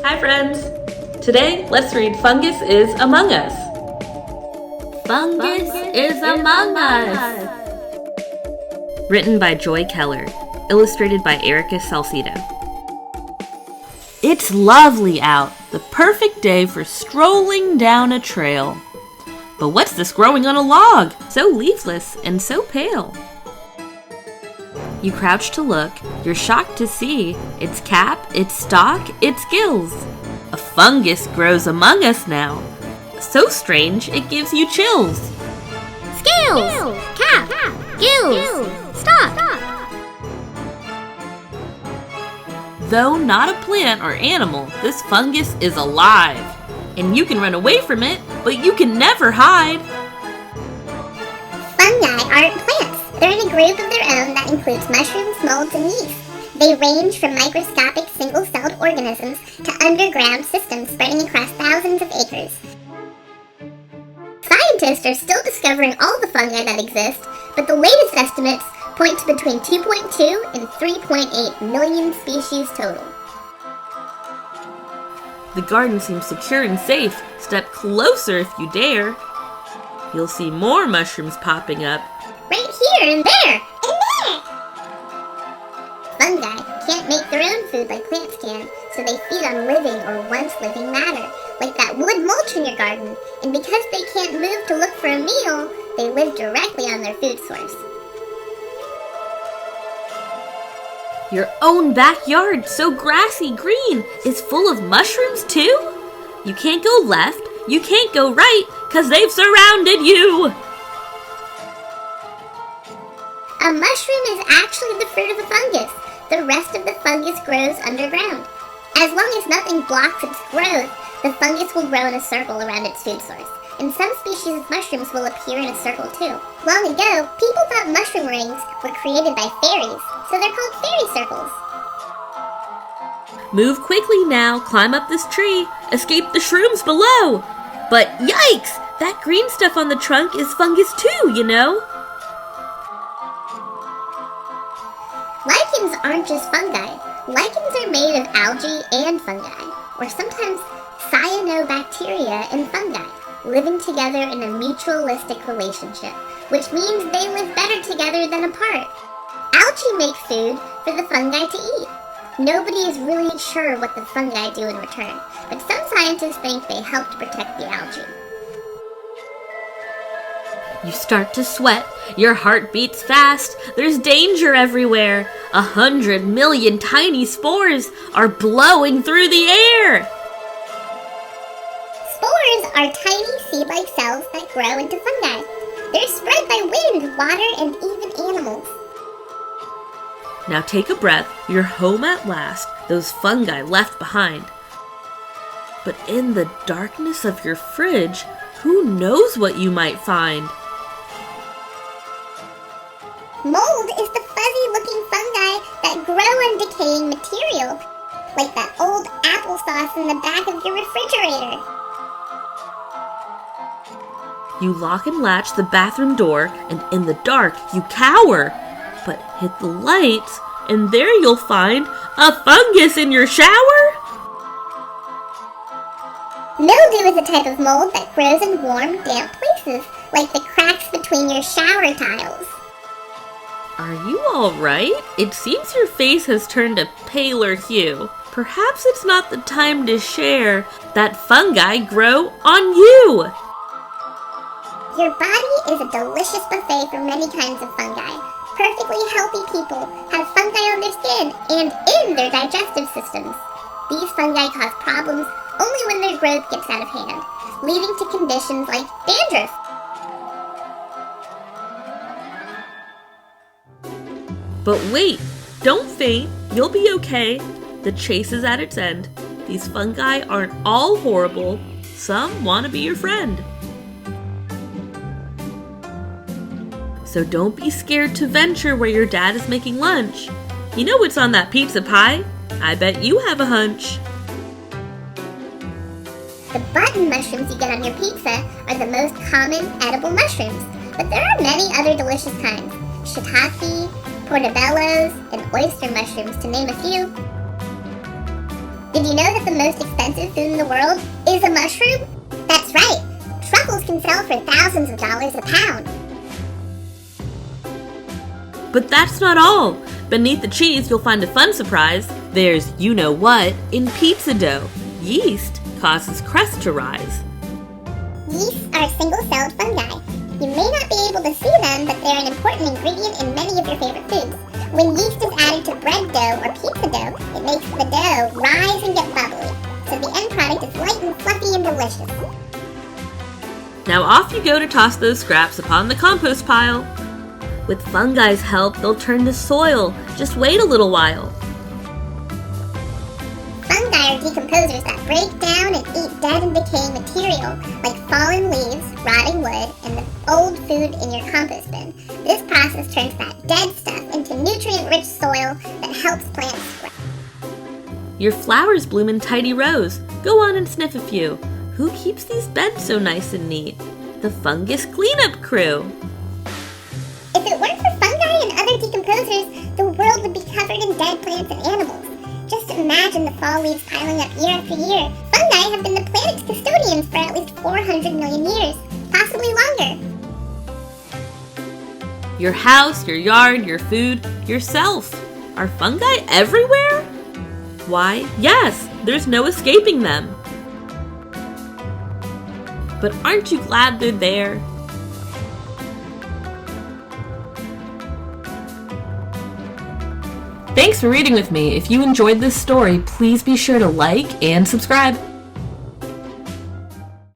Hi friends! Today, let's read Fungus is Among Us. Fungus is among us. Written by Joy Keller, illustrated by Erica Salcedo. It's lovely out, the perfect day for strolling down a trail. But what's this growing on a log? So leafless and so pale. You crouch to look, you're shocked to see its cap, its stalk, its gills. A fungus grows among us now. So strange, it gives you chills. Scales, cap, gills, stalk. Though not a plant or animal, this fungus is alive. And you can run away from it, but you can never hide. Fungi aren't plants. They're in a group of their own that includes mushrooms, molds, and yeast. They range from microscopic single-celled organisms to underground systems spreading across thousands of acres. Scientists are still discovering all the fungi that exist, but the latest estimates point to between 2.2 and 3.8 million species total. The garden seems secure and safe. Step closer if you dare. You'll see more mushrooms popping up. Right here and there and there! Fungi can't make their own food like plants can, so they feed on living or once living matter, like that wood mulch in your garden. And because they can't move to look for a meal, they live directly on their food source. Your own backyard, so grassy green, is full of mushrooms too? You can't go left, you can't go right, 'cause they've surrounded you! A mushroom is actually the fruit of a fungus. The rest of the fungus grows underground. As long as nothing blocks its growth, the fungus will grow in a circle around its food source. And some species of mushrooms will appear in a circle too. Long ago, people thought mushroom rings were created by fairies, so they're called fairy circles. Move quickly now, climb up this tree, escape the shrooms below! But yikes! That green stuff on the trunk is fungus too, you know? Lichens aren't just fungi. Lichens are made of algae and fungi, or sometimes cyanobacteria and fungi, living together in a mutualistic relationship, which means they live better together than apart. Algae make food for the fungi to eat. Nobody is really sure what the fungi do in return, but some scientists think they help to protect the algae. You start to sweat, your heart beats fast, there's danger everywhere. 100 million tiny spores are blowing through the air. Spores are tiny seed-like cells that grow into fungi. They're spread by wind, water, and even animals. Now take a breath, you're home at last, those fungi left behind. But in the darkness of your fridge, who knows what you might find? Mold is the fuzzy-looking fungi that grow on decaying material, like that old applesauce in the back of your refrigerator. You lock and latch the bathroom door, and in the dark, you cower. But hit the lights, and there you'll find a fungus in your shower? Mildew is a type of mold that grows in warm, damp places, like the cracks between your shower tiles. Are you all right? It seems your face has turned a paler hue. Perhaps it's not the time to share that fungi grow on you. Your body is a delicious buffet for many kinds of fungi. Perfectly healthy people have fungi on their skin and in their digestive systems. These fungi cause problems only when their growth gets out of hand, leading to conditions like dandruff. But wait, don't faint, you'll be okay. The chase is at its end. These fungi aren't all horrible. Some want to be your friend. So don't be scared to venture where your dad is making lunch. You know what's on that pizza pie? I bet you have a hunch. The button mushrooms you get on your pizza are the most common edible mushrooms, but there are many other delicious kinds. Shiitake, portobellos, and oyster mushrooms, to name a few. Did you know that the most expensive food in the world is a mushroom? That's right. Truffles can sell for thousands of dollars a pound. But that's not all. Beneath the cheese, you'll find a fun surprise. There's you-know-what in pizza dough. Yeast causes crust to rise. Yeasts are single-celled fungi. You may not be able to see them, but they're an important ingredient in many of your favorite foods. When yeast is added to bread dough or pizza dough, it makes the dough rise and get bubbly. So the end product is light and fluffy and delicious. Now off you go to toss those scraps upon the compost pile. With fungi's help, they'll turn to soil. Just wait a little while. Fungi are decomposers that break down and eat dead and decaying material, like fallen leaves, rotting wood, and the old food in your compost bin. This process turns that dead stuff into nutrient-rich soil that helps plants grow. Your flowers bloom in tidy rows. Go on and sniff a few. Who keeps these beds so nice and neat? The fungus cleanup crew. If it weren't for fungi and other decomposers, the world would be covered in dead plants and animals. Just imagine the fall leaves piling up year after year. Fungi have been the planet's custodians for at least 400 million years, possibly longer. Your house, your yard, your food, yourself. Are fungi everywhere? Why, yes, there's no escaping them. But aren't you glad they're there? Thanks for reading with me. If you enjoyed this story, please be sure to like and subscribe.